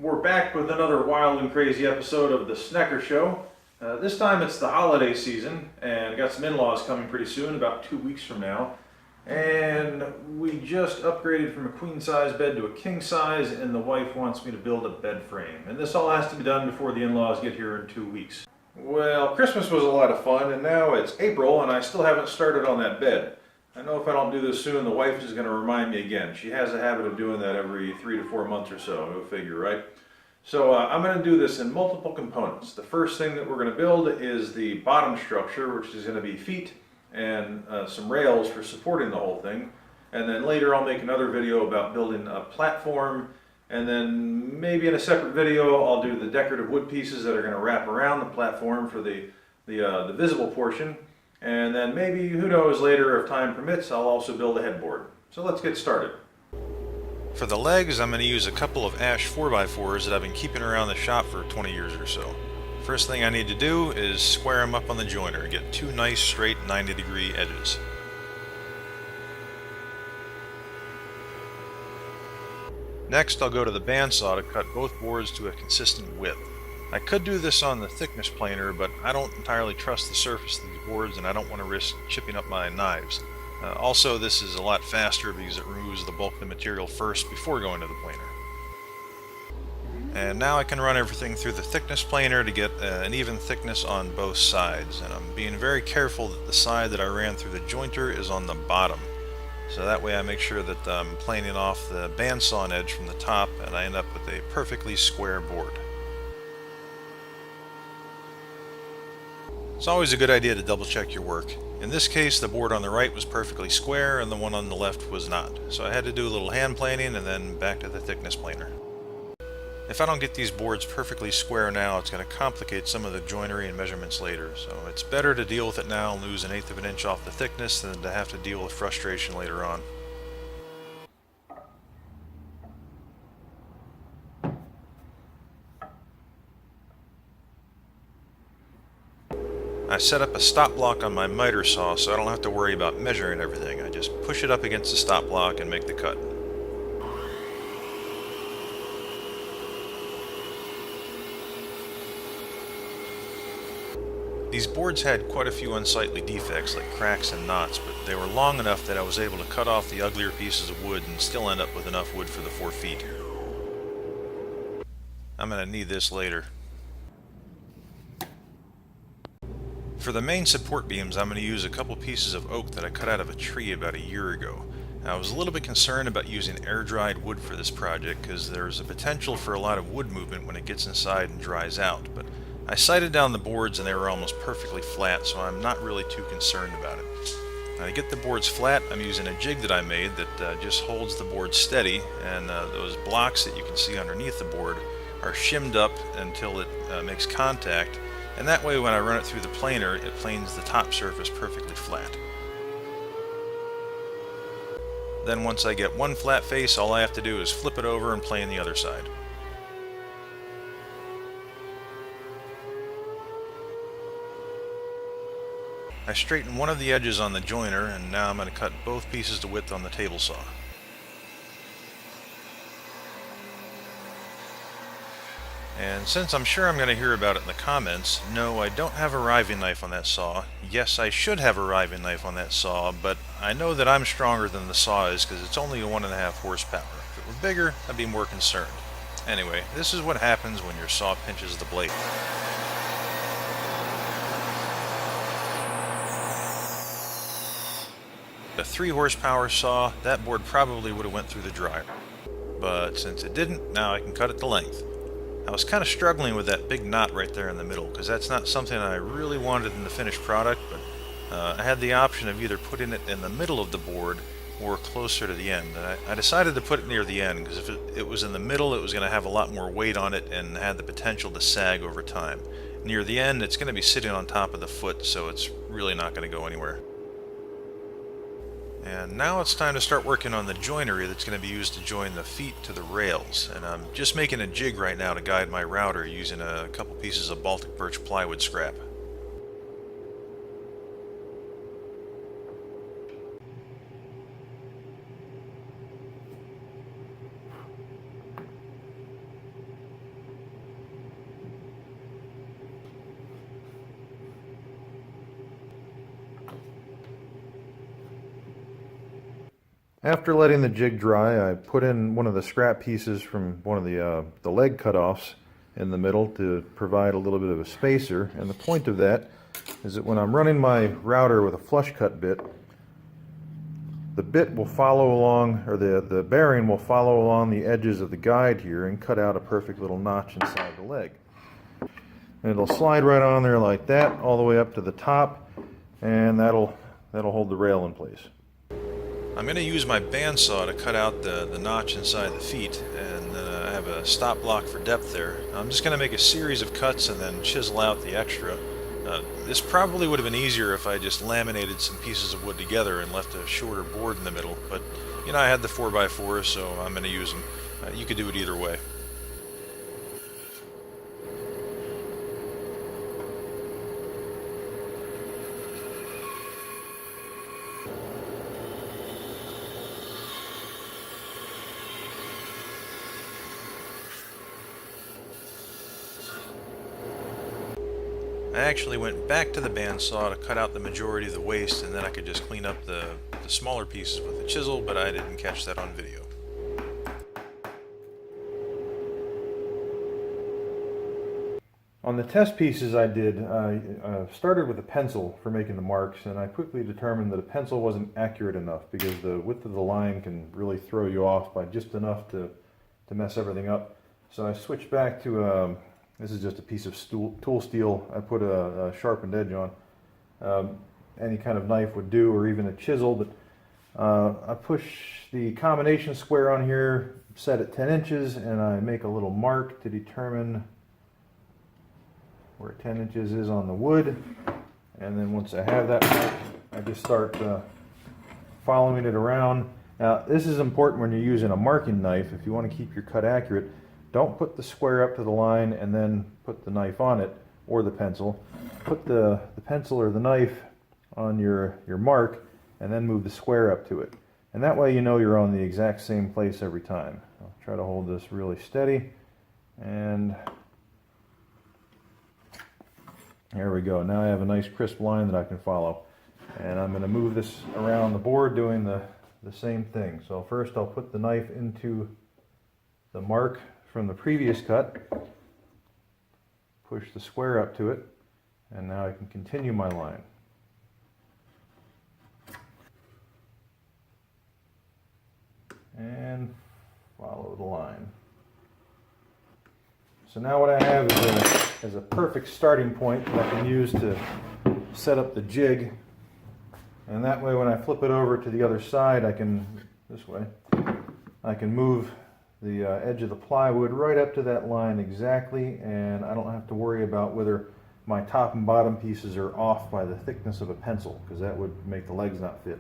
We're back with another wild and crazy episode of the Snekker Show. This time it's the holiday season, and got some in-laws coming pretty soon, about 2 weeks from now. And we just upgraded from a queen-size bed to a king-size, and the wife wants me to build a bed frame. And this all has to be done before the in-laws get here in 2 weeks. Well, Christmas was a lot of fun, and now it's April, and I still haven't started on that bed. I know if I don't do this soon, the wife is going to remind me again. She has a habit of doing that every 3 to 4 months or so, go figure, right? So I'm going to do this in multiple components. The first thing that we're going to build is the bottom structure, which is going to be feet and some rails for supporting the whole thing. And then later I'll make another video about building a platform, and then maybe in a separate video I'll do the decorative wood pieces that are going to wrap around the platform for the visible portion. And then maybe, who knows, later, if time permits, I'll also build a headboard. So let's get started. For the legs, I'm going to use a couple of ash 4x4s that I've been keeping around the shop for 20 years or so. First thing I need to do is square them up on the joiner, get two nice straight 90-degree edges. Next, I'll go to the bandsaw to cut both boards to a consistent width. I could do this on the thickness planer, but I don't entirely trust the surface of these boards and I don't want to risk chipping up my knives. Also, this is a lot faster because it removes the bulk of the material first before going to the planer. And now I can run everything through the thickness planer to get an even thickness on both sides. And I'm being very careful that the side that I ran through the jointer is on the bottom. So that way I make sure that I'm planing off the bandsaw edge from the top and I end up with a perfectly square board. It's always a good idea to double check your work. In this case, the board on the right was perfectly square and the one on the left was not. So I had to do a little hand planing and then back to the thickness planer. If I don't get these boards perfectly square now, it's going to complicate some of the joinery and measurements later. So it's better to deal with it now and lose 1/8 of an inch off the thickness than to have to deal with frustration later on. I set up a stop block on my miter saw so I don't have to worry about measuring everything. I just push it up against the stop block and make the cut. These boards had quite a few unsightly defects like cracks and knots, but they were long enough that I was able to cut off the uglier pieces of wood and still end up with enough wood for the 4 feet. I'm going to need this later. For the main support beams, I'm going to use a couple pieces of oak that I cut out of a tree about a year ago. Now, I was a little bit concerned about using air-dried wood for this project because there's a potential for a lot of wood movement when it gets inside and dries out, but I sighted down the boards and they were almost perfectly flat, so I'm not really too concerned about it. Now, to get the boards flat, I'm using a jig that I made that just holds the board steady, and those blocks that you can see underneath the board are shimmed up until it makes contact. And that way when I run it through the planer, it planes the top surface perfectly flat. Then once I get one flat face, all I have to do is flip it over and plane the other side. I straightened one of the edges on the joiner, and now I'm going to cut both pieces to width on the table saw. And since I'm sure I'm going to hear about it in the comments, no, I don't have a riving knife on that saw. Yes, I should have a riving knife on that saw, but I know that I'm stronger than the saw is because it's only a 1.5 horsepower. If it were bigger, I'd be more concerned. Anyway, this is what happens when your saw pinches the blade. A 3 horsepower saw, that board probably would have went through the dryer. But since it didn't, now I can cut it to length. I was kind of struggling with that big knot right there in the middle because that's not something I really wanted in the finished product, but I had the option of either putting it in the middle of the board or closer to the end. And I decided to put it near the end because if it was in the middle, it was going to have a lot more weight on it and had the potential to sag over time. Near the end, it's going to be sitting on top of the foot, so it's really not going to go anywhere. And now it's time to start working on the joinery that's going to be used to join the feet to the rails. And I'm just making a jig right now to guide my router using a couple pieces of Baltic birch plywood scrap. After letting the jig dry, I put in one of the scrap pieces from one of the leg cutoffs in the middle to provide a little bit of a spacer. And the point of that is that when I'm running my router with a flush cut bit, the bit will follow along, or the bearing will follow along the edges of the guide here and cut out a perfect little notch inside the leg. And it'll slide right on there like that, all the way up to the top, and that'll hold the rail in place. I'm going to use my bandsaw to cut out the notch inside the feet, and I have a stop block for depth there. I'm just going to make a series of cuts and then chisel out the extra. This probably would have been easier if I just laminated some pieces of wood together and left a shorter board in the middle, but you know, I had the 4x4s, so I'm going to use them. You could do it either way. I actually went back to the bandsaw to cut out the majority of the waste, and then I could just clean up the smaller pieces with the chisel, but I didn't catch that on video. On the test pieces I did, I started with a pencil for making the marks, and I quickly determined that a pencil wasn't accurate enough because the width of the line can really throw you off by just enough to mess everything up. So I switched back to this is just a piece of tool steel. I put a sharpened edge on. Any kind of knife would do, or even a chisel, but I push the combination square on here, set at 10 inches, and I make a little mark to determine where 10 inches is on the wood. And then once I have that mark, I just start following it around. Now, this is important when you're using a marking knife. If you want to keep your cut accurate, don't put the square up to the line and then put the knife on it, or the pencil. Put the pencil or the knife on your mark and then move the square up to it. And that way you know you're on the exact same place every time. I'll try to hold this really steady, and there we go. Now I have a nice crisp line that I can follow. And I'm going to move this around the board doing the same thing. So first I'll put the knife into the mark from the previous cut, push the square up to it, and now I can continue my line. And follow the line. So now what I have is a perfect starting point that I can use to set up the jig, and that way when I flip it over to the other side, I can move the edge of the plywood right up to that line exactly, and I don't have to worry about whether my top and bottom pieces are off by the thickness of a pencil, because that would make the legs not fit.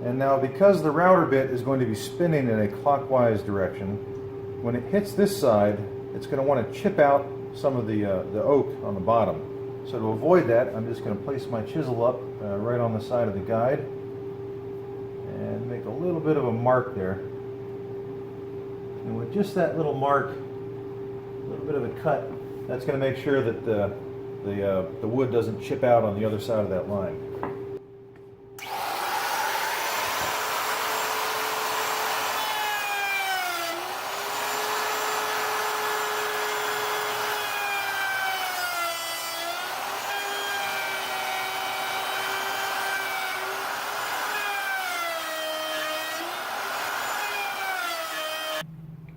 And now, because the router bit is going to be spinning in a clockwise direction, when it hits this side, it's going to want to chip out some of the oak on the bottom. So to avoid that, I'm just going to place my chisel up right on the side of the guide and make a little bit of a mark there. And with just that little mark, a little bit of a cut, that's going to make sure that the wood doesn't chip out on the other side of that line.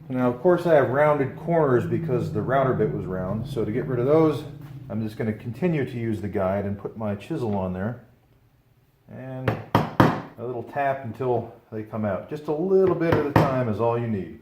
Now, of course, I have rounded corners because the router bit was round, so to get rid of those, I'm just going to continue to use the guide and put my chisel on there, and a little tap until they come out. Just a little bit at a time is all you need.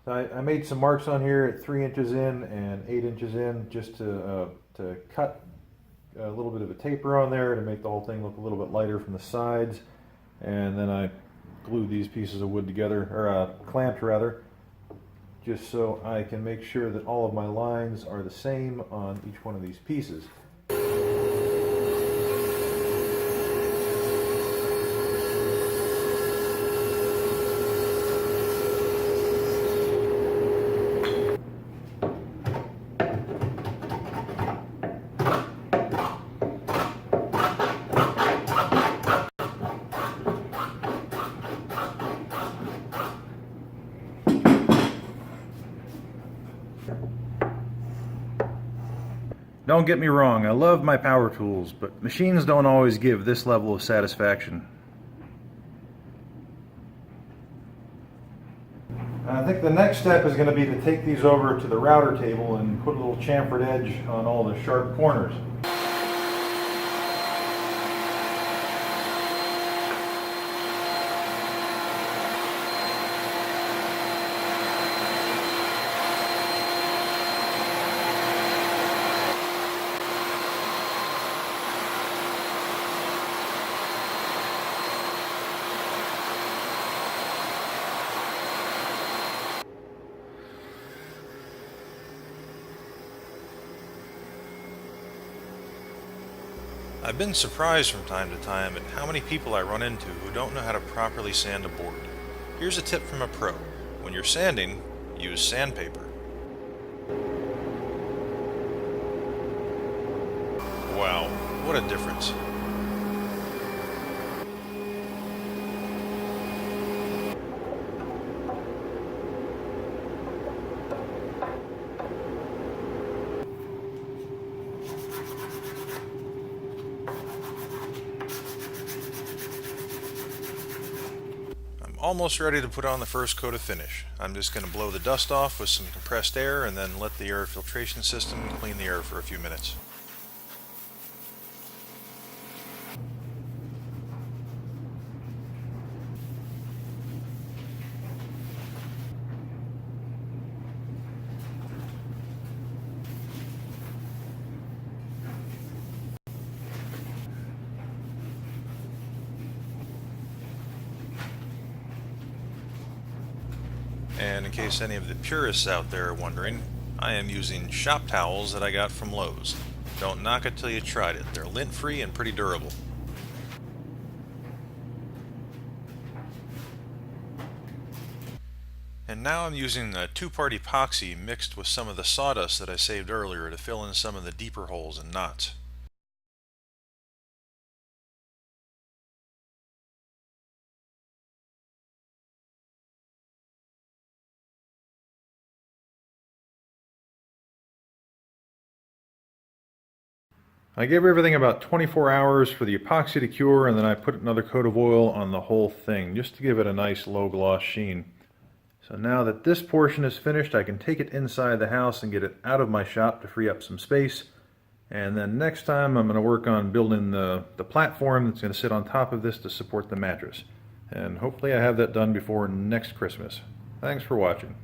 I made some marks on here at 3 inches in and 8 inches in, just to cut a little bit of a taper on there to make the whole thing look a little bit lighter from the sides. And then I glued these pieces of wood together, or clamped rather, just so I can make sure that all of my lines are the same on each one of these pieces. Don't get me wrong, I love my power tools, but machines don't always give this level of satisfaction. I think the next step is going to be to take these over to the router table and put a little chamfered edge on all the sharp corners. I've been surprised from time to time at how many people I run into who don't know how to properly sand a board. Here's a tip from a pro. When you're sanding, use sandpaper. Wow, what a difference. Almost ready to put on the first coat of finish. I'm just going to blow the dust off with some compressed air and then let the air filtration system clean the air for a few minutes. And in case any of the purists out there are wondering, I am using shop towels that I got from Lowe's. Don't knock it till you tried it. They're lint-free and pretty durable. And now I'm using a two-part epoxy mixed with some of the sawdust that I saved earlier to fill in some of the deeper holes and knots. I gave everything about 24 hours for the epoxy to cure, and then I put another coat of oil on the whole thing just to give it a nice low gloss sheen. So now that this portion is finished, I can take it inside the house and get it out of my shop to free up some space. And then next time I'm going to work on building the platform that's going to sit on top of this to support the mattress. And hopefully I have that done before next Christmas. Thanks for watching.